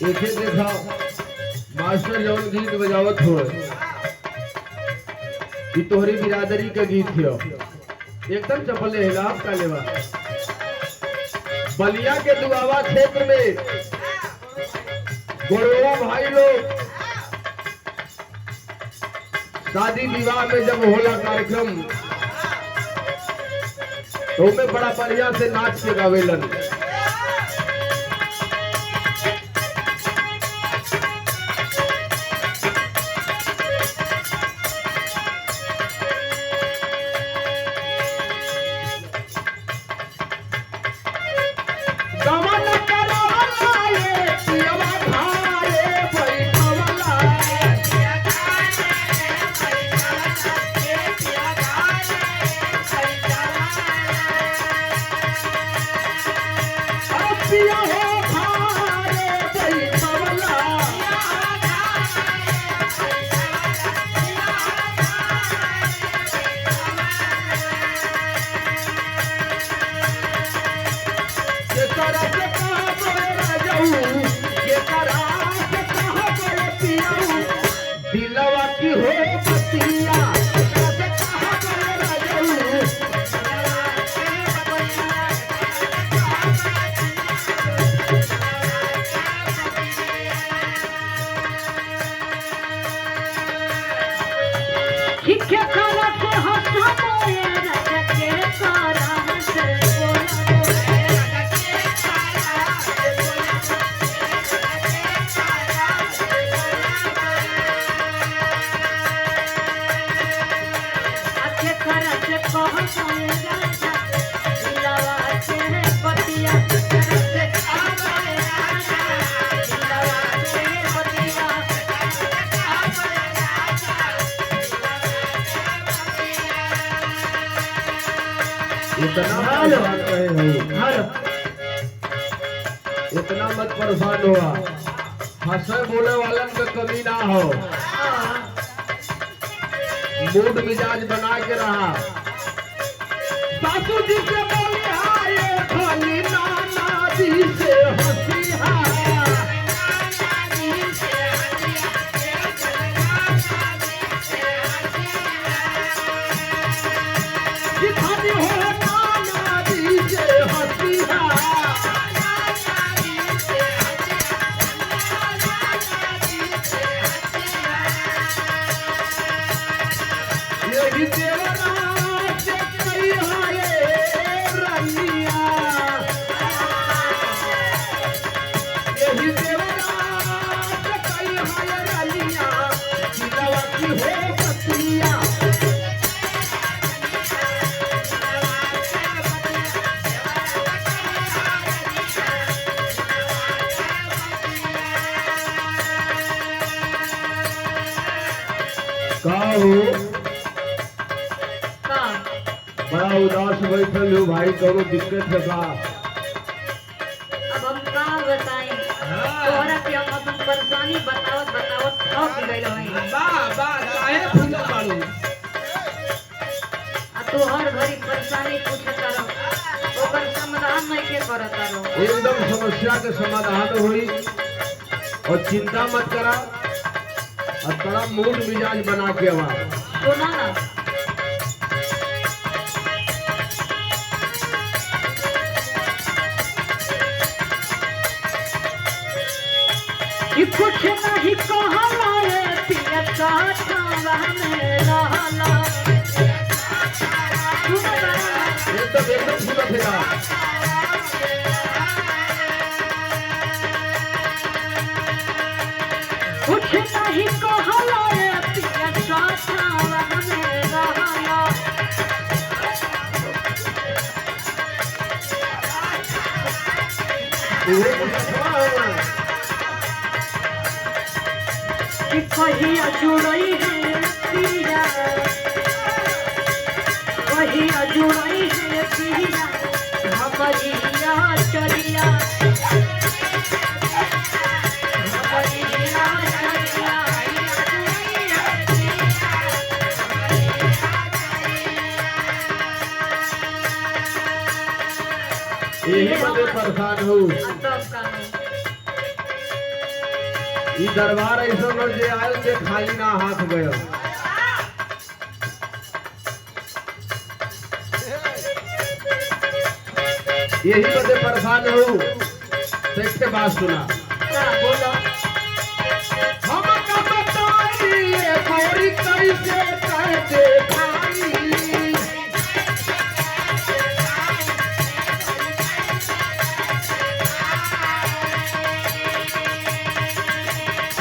एके देखा मास्टर जौन गीत बजावत हो कि तोहरी बिरादरी का गीत हो एकदम चपले हिलाप का लेवा बलिया के दुआवा क्षेत्र में गोड़वा भाई लोग शादी विवाह में जब होला कार्यक्रम तो में बड़ा बढ़िया से नाच के गावेलन। दिलवा की हो बतिया इतना मत परेशान हुआ हंसे बोले वालन का कमी ना हो मूड मिजाज बना के रहा। सासू जी से बोली हाय खाली नाना जी से हंसी बड़ा उदास बैठल हो भाई करो दिक्कत है का अब हम का बताएं तोहरा के हम अपन परेशानी बतावत बतावत थक गइल हई काहे फूलत बाड़ू आ तू हर घड़ी परेशानी पूछत रहो ओकर समाधान नहीं के करत रहो। एकदम समस्या के समाधान होई और चिंता मत करा और बड़ा मूड मिजाज बना के आवा। सुना ना कि कुछ नहीं कहला रे पिया का छावा में रहला एकदम फूलत है कुछ नहीं कहला रे पिया का छावा में रहला कि कहिया जुड़ई है पिया कहिया जुड़ई है पिया हमारी चलिया यही बदे परेशान हो। ई दरबार ऐसा न जे आयल के खाली ना हाथ गयो। यही बदे परेशान हो से बात सुना। बोलो हम का बताइए गोरी कैसे कहते भाई।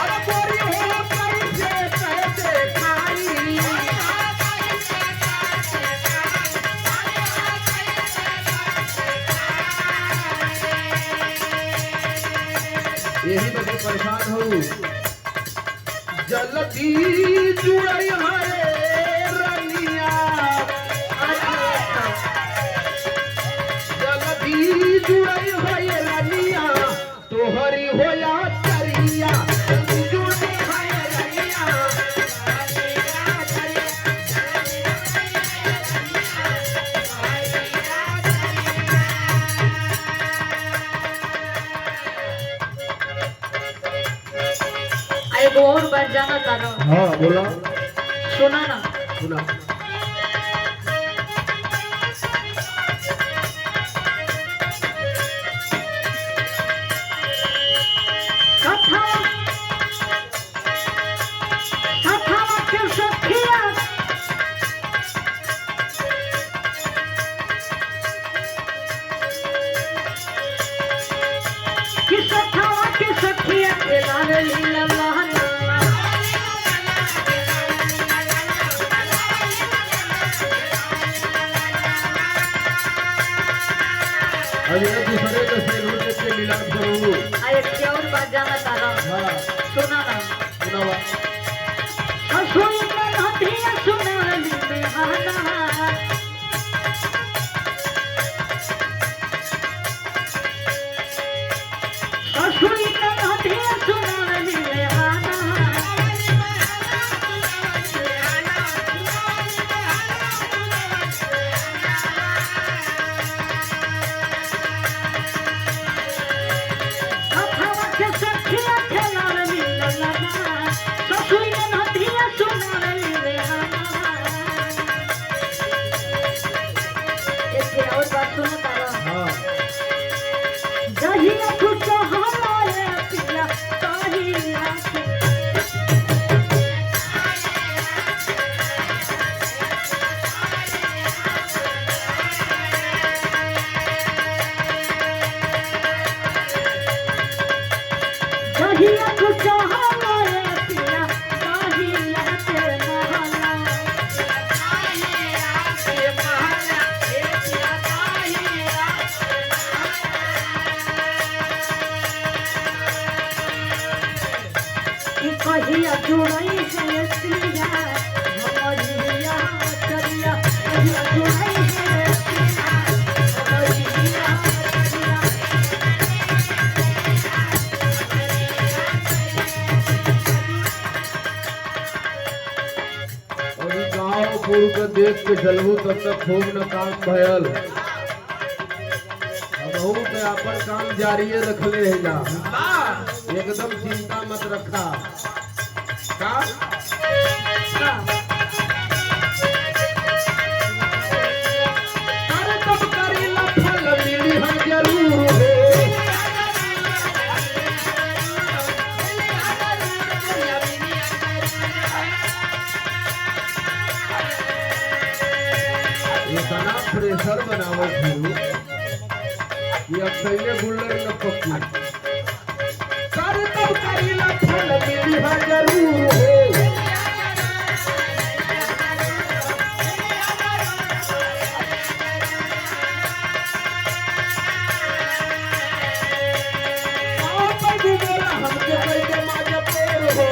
अरे गोरी हो कैसे कहते भाई। यही बदे परेशान हो जल्दी जुड़ई है रनिया। जल्दी जुड़ई है रनिया तोहरी होया चरिया। जल्दी जुड़ई है रनिया। एगो और बात जाना तारो। हाँ बोला सुना ना सुना। कथा कथा के सखिया कि सखा के सखिया के लाल लीला लहना। अरे दूसरे के सैलून के मिलान करूँ। एक और बात जाना तारा। हाँ सुना ना सुनावा। हसुई में हथिया सुनाली बेहाना। हसुई में हथिया सुनाली बेहाना। कथावा के सखिया खेलाली ललना। हसुई में हथिया सुनाली बेहाना। एक और बात सुना तारा। हाँ जहिया तू हमारे पिया ताहिया जहिया तू हमारे पिया ताहिया के महला। कि कहिया जुड़ई है पिया हमारी पिया चलिया। कहिया जुड़ई है पिया हमारी पिया चलिया। अभी गाँव पुर के देख के चलबू तब तक खूब न काम भयल। अब के अपन काम जारी रखले है जा। एकदम चिंता मत रखा का। अरे तब करीला फल मिली हम जरूर हो। इतना प्रेशर बनावो फिर कि अब सही गुल्लर न पक्की। कर तब करीला फल मिली है जरूर हो। हमके कैसे माजा पेड़ हो।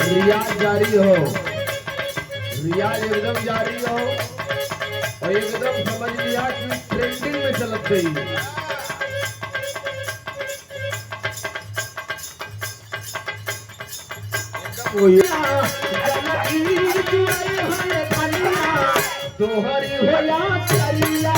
रियाज जारी हो। रियाज एकदम जारी हो और एकदम समझ लिया कि ट्रेंडिंग में चलत गई। एकदम वही जनकी जुड़ई है धनिया तोहरी होला चलिया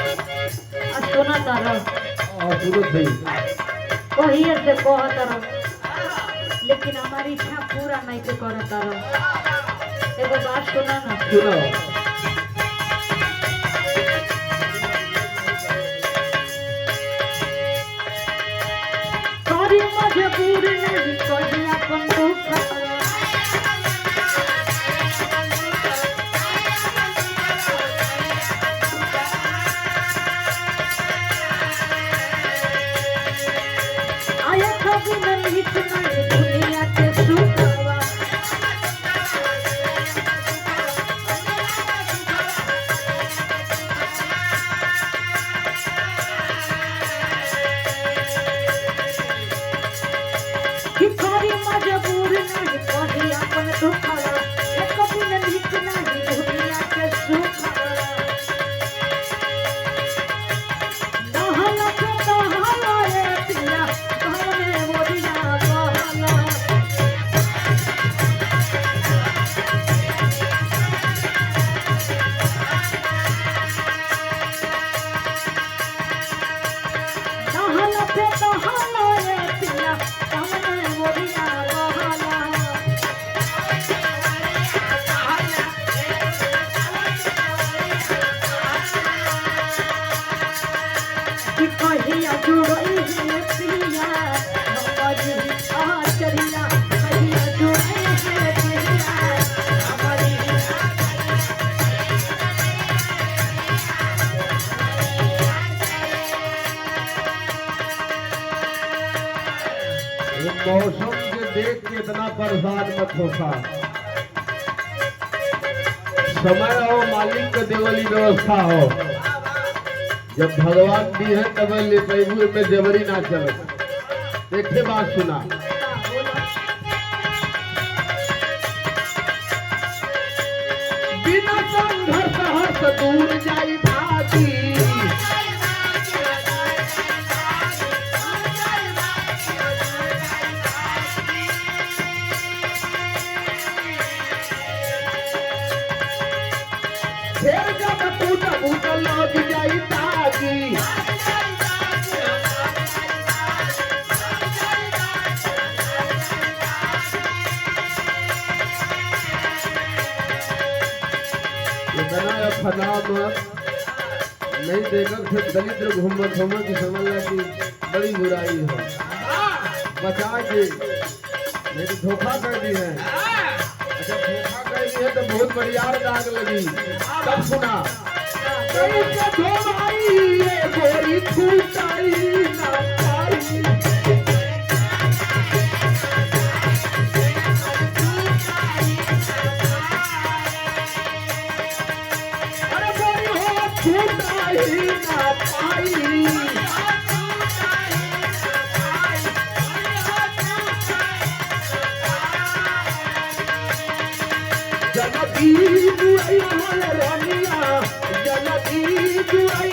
सुना तारा सूरत भाई वही से कह तारा लेकिन हमारी इच्छा पूरा नहीं के कर तारा एगो बात सुना ना सुनो सारी मजबूर नहीं कोई अपन दुख आया कभी नहीं सुनाई दुनिया के सुखवा भिखारी मजबूर नहीं कोई अपन दुखवा ये कभी नहीं सुनाई दुनिया के सुखवा मौसम के देख के इतना परेशान मत होता समय हो मालिक के देवली व्यवस्था हो जब भगवान दी है तब ले पैबू में जबरी ना चले देखे बात सुना बिना संघर्ष हर्ष दूर जाई भागी फिर जब टूटा फूटा लग जाई तागी इतना फनाम नहीं देकर फिर दलिद्र घूमत घूमत की समझना कि बड़ी बुराई है बचा के नहीं तो धोखा कर दी है अच्छा धोखा कर दी है तो बहुत बढ़िया दाग लगी तब सुना कैसे धोई ये गोरी छूटाई ना पाई अरे गोरी हो छूटाई ना पाई जनकी जुआई हो रनिया जनकी जुआई